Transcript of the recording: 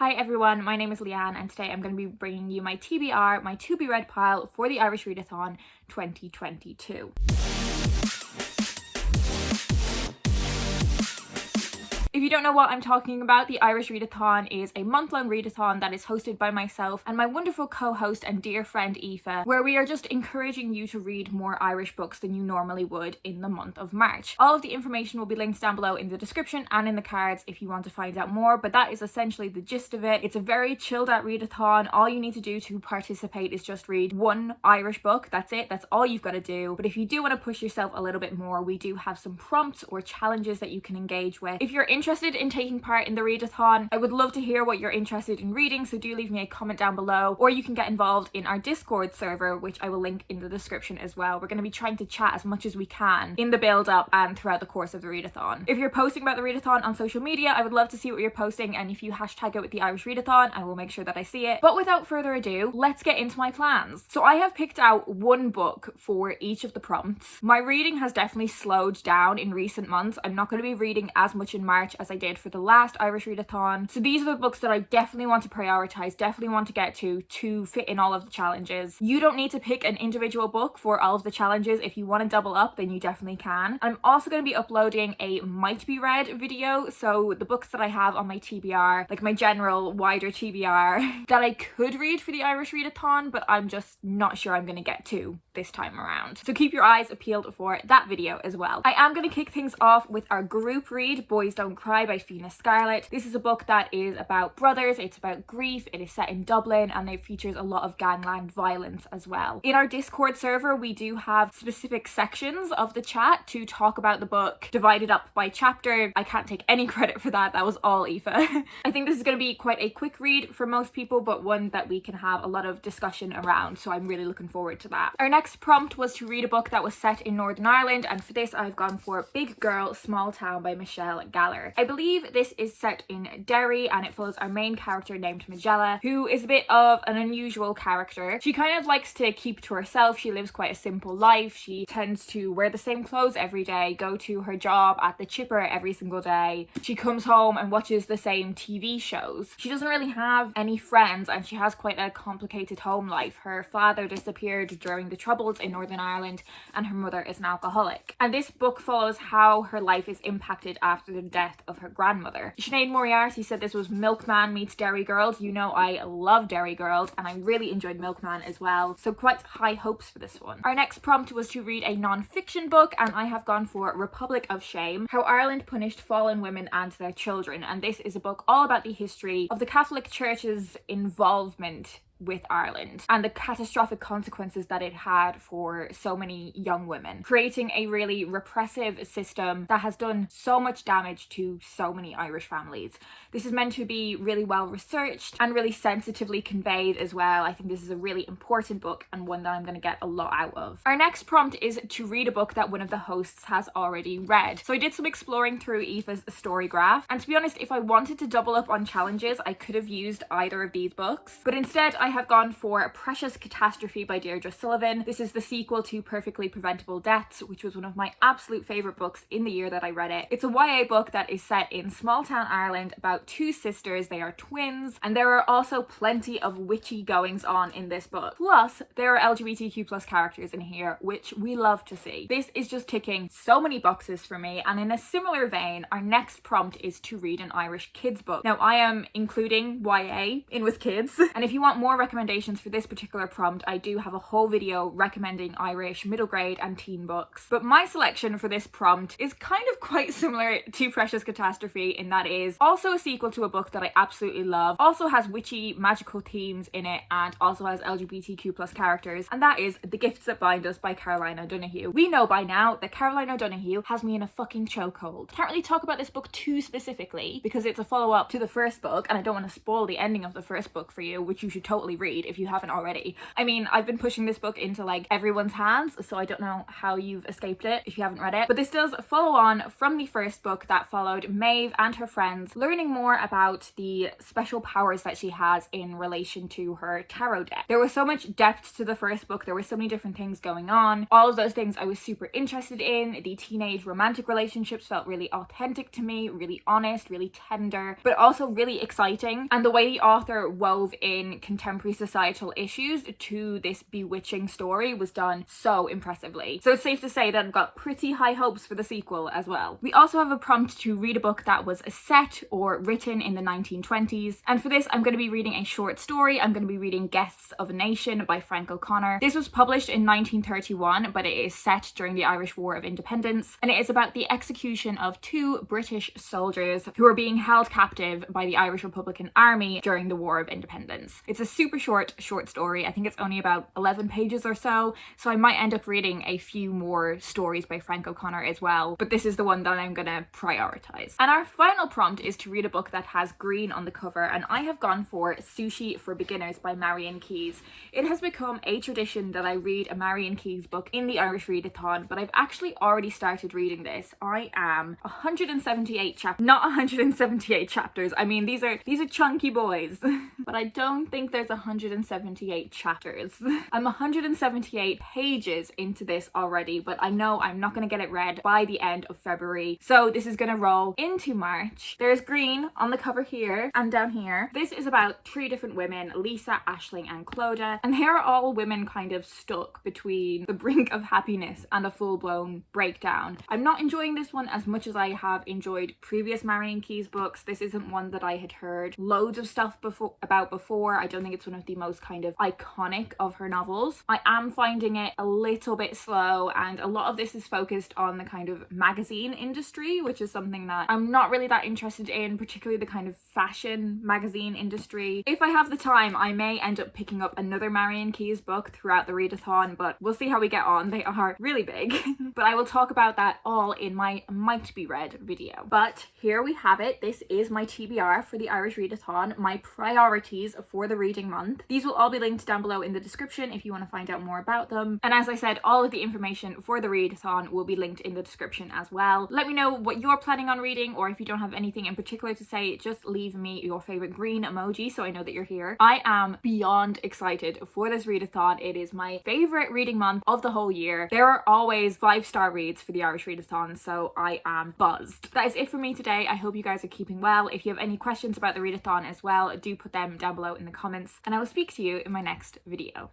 Hi everyone, my name is Leanne and today I'm going to be bringing you my TBR, my to be read pile for the Irish Readathon 2022. If you don't know what I'm talking about, the Irish Readathon is a month-long readathon that is hosted by myself and my wonderful co-host and dear friend Aoife, where we are just encouraging you to read more Irish books than you normally would in the month of March. All of the information will be linked down below in the description and in the cards if you want to find out more, but that is essentially the gist of it. It's a very chilled out readathon. All you need to do to participate is just read one Irish book. That's it. That's all you've got to do. But if you do want to push yourself a little bit more, we do have some prompts or challenges that you can engage with. If you're interested in taking part in the readathon, I would love to hear what you're interested in reading, so do leave me a comment down below, or you can get involved in our Discord server, which I will link in the description as well. We're going to be trying to chat as much as we can in the build up and throughout the course of the readathon. If you're posting about the readathon on social media, I would love to see what you're posting, and if you hashtag it with the Irish Readathon, I will make sure that I see it. But without further ado, let's get into my plans. So I have picked out one book for each of the prompts. My reading has definitely slowed down in recent months. I'm not going to be reading as much in March as I did for the last Irish Readathon. So these are the books that I definitely want to prioritize, definitely want to get to fit in all of the challenges. You don't need to pick an individual book for all of the challenges. If you want to double up, then you definitely can. I'm also going to be uploading a might be read video, so the books that I have on my TBR, like my general wider TBR that I could read for the Irish Readathon, but I'm just not sure I'm going to get to this time around. So keep your eyes peeled for that video as well. I am going to kick things off with our group read, Boys Don't Cry by Fiona Scarlett. This is a book that is about brothers, it's about grief, it is set in Dublin, and it features a lot of gangland violence as well. In our Discord server, we do have specific sections of the chat to talk about the book, divided up by chapter. I can't take any credit for that, that was all Aoife. I think this is going to be quite a quick read for most people, but one that we can have a lot of discussion around, so I'm really looking forward to that. Our next prompt was to read a book that was set in Northern Ireland, and for this I've gone for Big Girl, Small Town by Michelle Galler. I believe this is set in Derry, and it follows our main character named Magella, who is a bit of an unusual character. She kind of likes to keep to herself. She lives quite a simple life. She tends to wear the same clothes every day, go to her job at the chipper every single day. She comes home and watches the same TV shows. She doesn't really have any friends, and she has quite a complicated home life. Her father disappeared during the Troubles in Northern Ireland, and her mother is an alcoholic. And this book follows how her life is impacted after the death of her grandmother. Sinead Moriarty said this was Milkman meets Derry Girls. You know I love Derry Girls, and I really enjoyed Milkman as well, so quite high hopes for this one. Our next prompt was to read a non-fiction book, and I have gone for Republic of Shame, How Ireland Punished Fallen Women and Their Children, and this is a book all about the history of the Catholic Church's involvement with Ireland and the catastrophic consequences that it had for so many young women, creating a really repressive system that has done so much damage to so many Irish families. This is meant to be really well researched and really sensitively conveyed as well. I think this is a really important book and one that I'm going to get a lot out of. Our next prompt is to read a book that one of the hosts has already read. So I did some exploring through Aoife's story graph, and to be honest, if I wanted to double up on challenges, I could have used either of these books, but instead I have gone for Precious Catastrophe by Deirdre Sullivan. This is the sequel to Perfectly Preventable Deaths, which was one of my absolute favourite books in the year that I read it. It's a YA book that is set in small town Ireland about two sisters. They are twins, and there are also plenty of witchy goings on in this book. Plus, there are LGBTQ+ characters in here, which we love to see. This is just ticking so many boxes for me, and in a similar vein, our next prompt is to read an Irish kids book. Now, I am including YA in with kids, and if you want more recommendations for this particular prompt, I do have a whole video recommending Irish middle grade and teen books. But my selection for this prompt is kind of quite similar to Precious Catastrophe in that it is also a sequel to a book that I absolutely love, also has witchy magical themes in it, and also has LGBTQ+ characters, and that is The Gifts That Bind Us by Caroline O'Donoghue. We know by now that Caroline O'Donoghue has me in a fucking chokehold. Can't really talk about this book too specifically because it's a follow-up to the first book, and I don't want to spoil the ending of the first book for you, which you should totally definitely read if you haven't already. I mean, I've been pushing this book into like everyone's hands, so I don't know how you've escaped it if you haven't read it. But this does follow on from the first book that followed Maeve and her friends learning more about the special powers that she has in relation to her tarot deck. There was so much depth to the first book, there were so many different things going on. All of those things I was super interested in. The teenage romantic relationships felt really authentic to me, really honest, really tender, but also really exciting. And the way the author wove in contemporary societal issues to this bewitching story was done so impressively. So it's safe to say that I've got pretty high hopes for the sequel as well. We also have a prompt to read a book that was set or written in the 1920s, and for this I'm going to be reading a short story. I'm going to be reading Guests of a Nation by Frank O'Connor. This was published in 1931, but it is set during the Irish War of Independence, and it is about the execution of 2 British soldiers who were being held captive by the Irish Republican Army during the War of Independence. It's a super short story. I think it's only about 11 pages or so I might end up reading a few more stories by Frank O'Connor as well, but this is the one that I'm gonna prioritize. And our final prompt is to read a book that has green on the cover, and I have gone for Sushi for Beginners by Marian Keyes. It has become a tradition that I read a Marian Keyes book in the Irish Readathon, but I've actually already started reading this. I am 178 chapters, not 178 chapters. I mean, these are chunky boys, but I don't think there's 178 chapters. I'm 178 pages into this already, but I know I'm not going to get it read by the end of February, so this is going to roll into March. There's green on the cover here and down here. This is about 3 different women, Lisa, Aisling and Clodagh, and they are all women kind of stuck between the brink of happiness and a full-blown breakdown. I'm not enjoying this one as much as I have enjoyed previous Marian Keyes books. This isn't one that I had heard loads of stuff about before. I don't think it's one of the most kind of iconic of her novels. I am finding it a little bit slow, and a lot of this is focused on the kind of magazine industry, which is something that I'm not really that interested in, particularly the kind of fashion magazine industry. If I have the time, I may end up picking up another Marian Keyes book throughout the readathon, but we'll see how we get on. They are really big, but I will talk about that all in my might be read video. But here we have it. This is my TBR for the Irish Readathon, my priorities for the reading month. These will all be linked down below in the description if you want to find out more about them. And as I said, all of the information for the readathon will be linked in the description as well. Let me know what you're planning on reading, or if you don't have anything in particular to say, just leave me your favorite green emoji so I know that you're here. I am beyond excited for this readathon. It is my favorite reading month of the whole year. There are always 5-star reads for the Irish Readathon, so I am buzzed. That is it for me today. I hope you guys are keeping well. If you have any questions about the readathon as well, do put them down below in the comments, and I will speak to you in my next video.